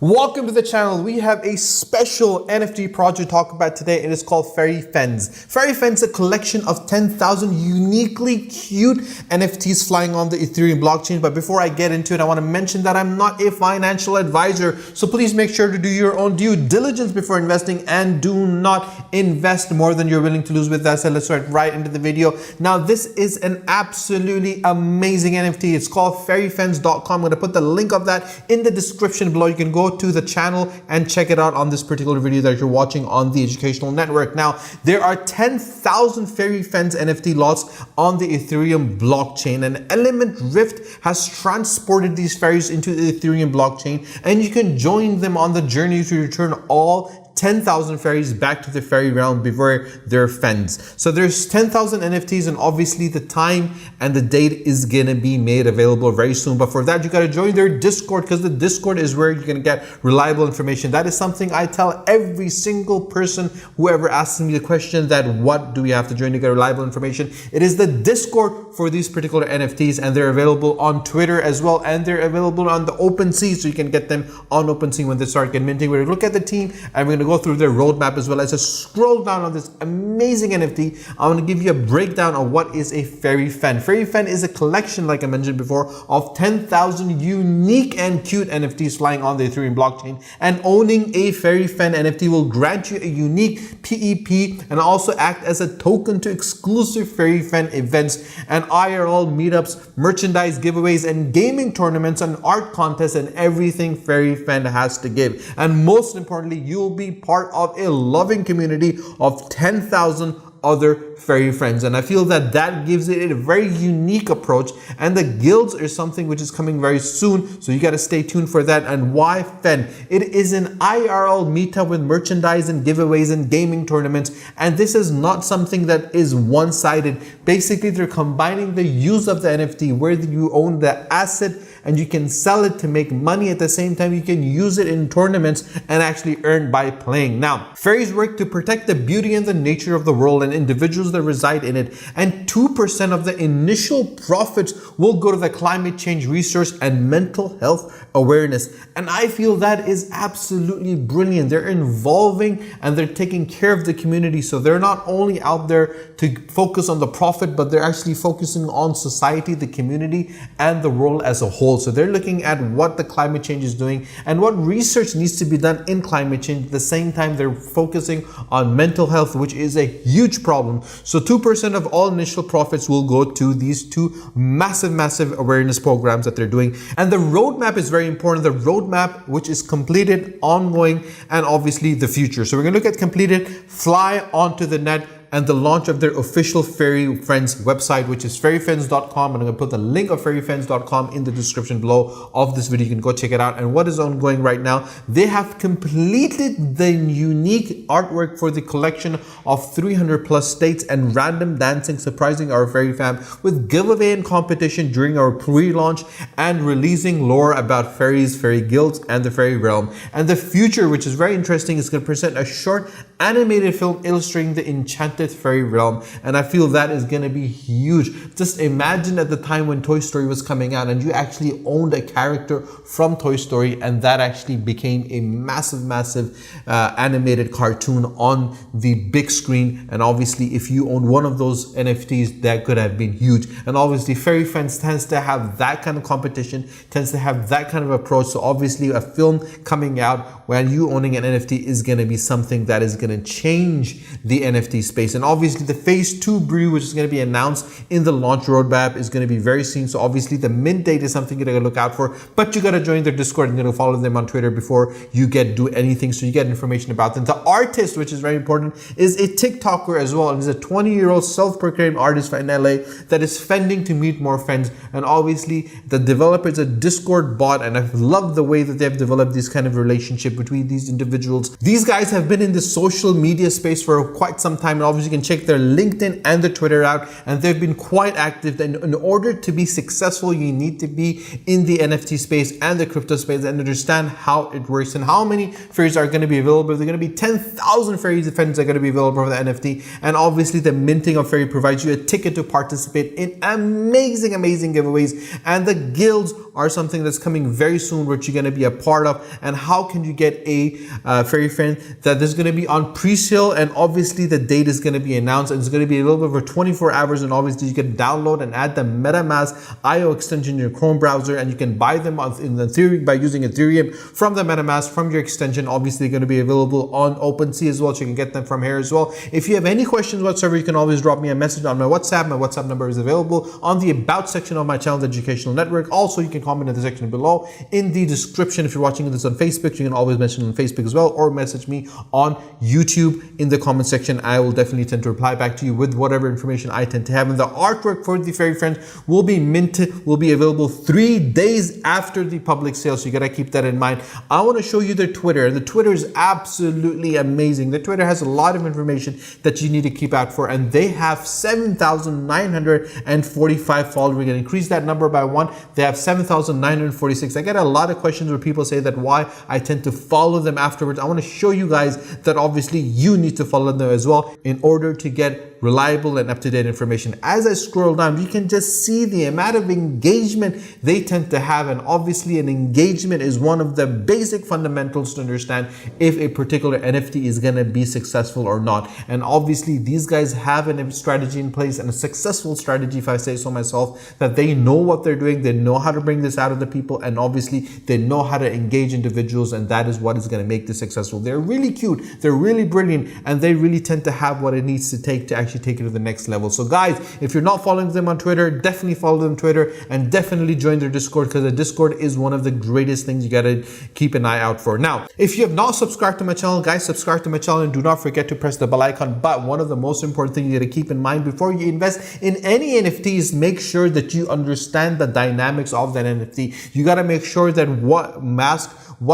Welcome to the channel. We have a special NFT project to talk about today. It is called Fairy Fiends. Fairy Fiends is a collection of 10,000 uniquely cute NFTs flying on the Ethereum blockchain. But before I get into it, I want to mention that I'm not a financial advisor. So please make sure to do your own due diligence before investing and do not invest more than you're willing to lose. With that said, let's start right into the video. Now, this is an absolutely amazing NFT. It's called fairyfiends.com. I'm going to put the link of that in the description below. You can go to the channel and check it out on this particular video that you're watching on the educational network. Now, there are 10,000 Fairy Fiends NFT lots on the Ethereum blockchain, and Element Rift has transported these fairies into the Ethereum blockchain, and you can join them on the journey to return all 10,000 fairies back to the fairy realm before they're fiends. So there's 10,000 NFTs, and obviously the time and the date is gonna be made available very soon. But for that, you gotta join their Discord, because the Discord is where you're gonna get reliable information. That is something I tell every single person who ever asks me the question that what do we have to join to get reliable information. It is the Discord for these particular NFTs, and they're available on Twitter as well, and they're available on the OpenSea, so you can get them on OpenSea when they start getting minting. We're gonna look at the team, and we're gonna go through their roadmap as well. As I scroll down on this amazing NFT, I want to give you a breakdown of what is a Fairy Fiend. Fairy Fiend is a collection, like I mentioned before, of 10,000 unique and cute NFTs flying on the Ethereum blockchain. And owning a Fairy Fiend NFT will grant you a unique PEP and also act as a token to exclusive Fairy Fiend events and IRL meetups, merchandise giveaways, and gaming tournaments and art contests and everything Fairy Fiend has to give. And most importantly, you'll be part of a loving community of 10,000 other fairy friends, and I feel that that gives it a very unique approach. And the guilds are something which is coming very soon, so you got to stay tuned for that. And why Fiend? It is an IRL meetup with merchandise and giveaways and gaming tournaments, and this is not something that is one-sided. Basically, they're combining the use of the NFT where you own the asset and you can sell it to make money. At the same time, you can use it in tournaments and actually earn by playing. Now, fairies work to protect the beauty and the nature of the world and individuals that reside in it, and 2% of the initial profits will go to the climate change research and mental health awareness. And I feel that is absolutely brilliant. They're involving and they're taking care of the community, so they're not only out there to focus on the profit, but they're actually focusing on society, the community, and the world as a whole. So they're looking at what the climate change is doing and what research needs to be done in climate change. At the same time, they're focusing on mental health, which is a huge problem. So 2% of all initial profits will go to these two massive awareness programs that they're doing. And the roadmap is very important. The roadmap, which is completed, ongoing, and obviously the future. So we're gonna look at completed, fly onto the net, and the launch of their official Fairy Fiends website, which is fairyfiends.com. And I'm gonna put the link of fairyfiends.com in the description below of this video. You can go check it out. And what is ongoing right now, they have completed the unique artwork for the collection of 300 plus states and random dancing, surprising our Fairy fam with giveaway and competition during our pre-launch, and releasing lore about fairies, fairy guilds, and the fairy realm. And the future, which is very interesting, is gonna present a short animated film illustrating the enchanted fairy realm, and I feel that is going to be huge. Just imagine at the time when Toy Story was coming out and you actually owned a character from Toy Story, and that actually became a massive animated cartoon on the big screen. And obviously, if you own one of those NFTs, that could have been huge. And obviously, Fairy Fiends tends to have that kind of competition, tends to have that kind of approach. So obviously, a film coming out when you owning an NFT is going to be something that is going to change the NFT space. And obviously the phase 2 brew, which is going to be announced in the launch roadmap, is going to be very soon. So obviously the mint date is something you're going to look out for, but you got to join their Discord and you know, follow them on Twitter before you do anything, so you get information about them. The artist, which is very important, is a TikToker as well, and is a 20-year-old self-proclaimed artist in LA that is fending to meet more friends. And obviously the developer is a Discord bot, and I've loved the way that they've developed this kind of relationship between these individuals. These guys have been in the social media space for quite some time, and obviously you can check their LinkedIn and their Twitter out, and they've been quite active. And in order to be successful, you need to be in the NFT space and the crypto space and understand how it works and how many fairies are going to be available. They're going to be 10,000 fairy defenders are going to be available for the NFT, and obviously the minting of fairy provides you a ticket to participate in amazing giveaways, and the guilds are something that's coming very soon, which you're going to be a part of. And how can you get a Fairy Fiend? That is going to be on pre-sale, and obviously the date is going to be announced, and it's going to be a little bit over 24 hours. And obviously you can download and add the MetaMask IO extension in your Chrome browser, and you can buy them in Ethereum by using Ethereum from the MetaMask from your extension. Obviously they're going to be available on OpenSea as well, so you can get them from here as well. If you have any questions whatsoever, you can always drop me a message on my WhatsApp. My WhatsApp number is available on the About section of my channel, the Educational Network. Also, you can comment in the section below. In the description, if you're watching this on Facebook, you can always mention on Facebook as well, or message me on YouTube in the comment section. I will definitely tend to reply back to you with whatever information I tend to have. And the artwork for the Fairy Fiends will be minted, will be available 3 days after the public sale, so you gotta keep that in mind. I want to show you their Twitter, and the Twitter is absolutely amazing. The Twitter has a lot of information that you need to keep out for, and they have 7,945 followers. We're gonna increase that number by 1. They have 7,946. I get a lot of questions where people say that why I tend to follow them afterwards. I want to show you guys that obviously you need to follow them as well in order to get reliable and up-to-date information. As I scroll down, you can just see the amount of engagement they tend to have, and obviously an engagement is one of the basic fundamentals to understand if a particular NFT is going to be successful or not. And obviously these guys have a strategy in place, and a successful strategy, if I say so myself, that they know what they're doing, they know how to bring this out of the people, and obviously they know how to engage individuals, and that is what is going to make this successful. They're really cute, they're really brilliant, and they really tend to have what it needs to take to actually take it to the next level. So guys, if you're not following them on Twitter, definitely follow them on Twitter, and definitely join their Discord, because the Discord is one of the greatest things you gotta keep an eye out for. Now, if you have not subscribed to my channel, guys, subscribe to my channel, and do not forget to press the bell icon. But one of the most important things you gotta keep in mind before you invest in any NFTs, make sure that you understand the dynamics of that NFT. You gotta make sure that what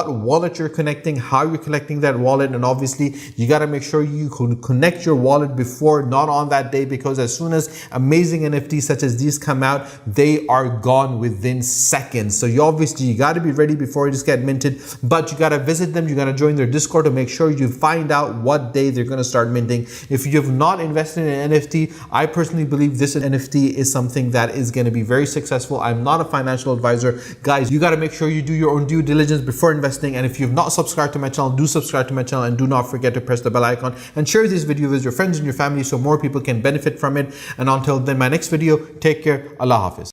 wallet you're connecting, how you're connecting that wallet, and obviously you got to make sure you can connect your wallet before, not on that day, because as soon as amazing NFTs such as these come out, they are gone within seconds. So you got to be ready before it just get minted, but you got to visit them, you got to join their Discord to make sure you find out what day they're going to start minting. If you have not invested in an NFT, I personally believe this NFT is something that is going to be very successful. I'm not a financial advisor. Guys, you got to make sure you do your own due diligence before investing. And if you've not subscribed to my channel, do subscribe to my channel, and do not forget to press the bell icon and share this video with your friends and your family so more people can benefit from it. And until then, my next video, take care. Allah Hafiz.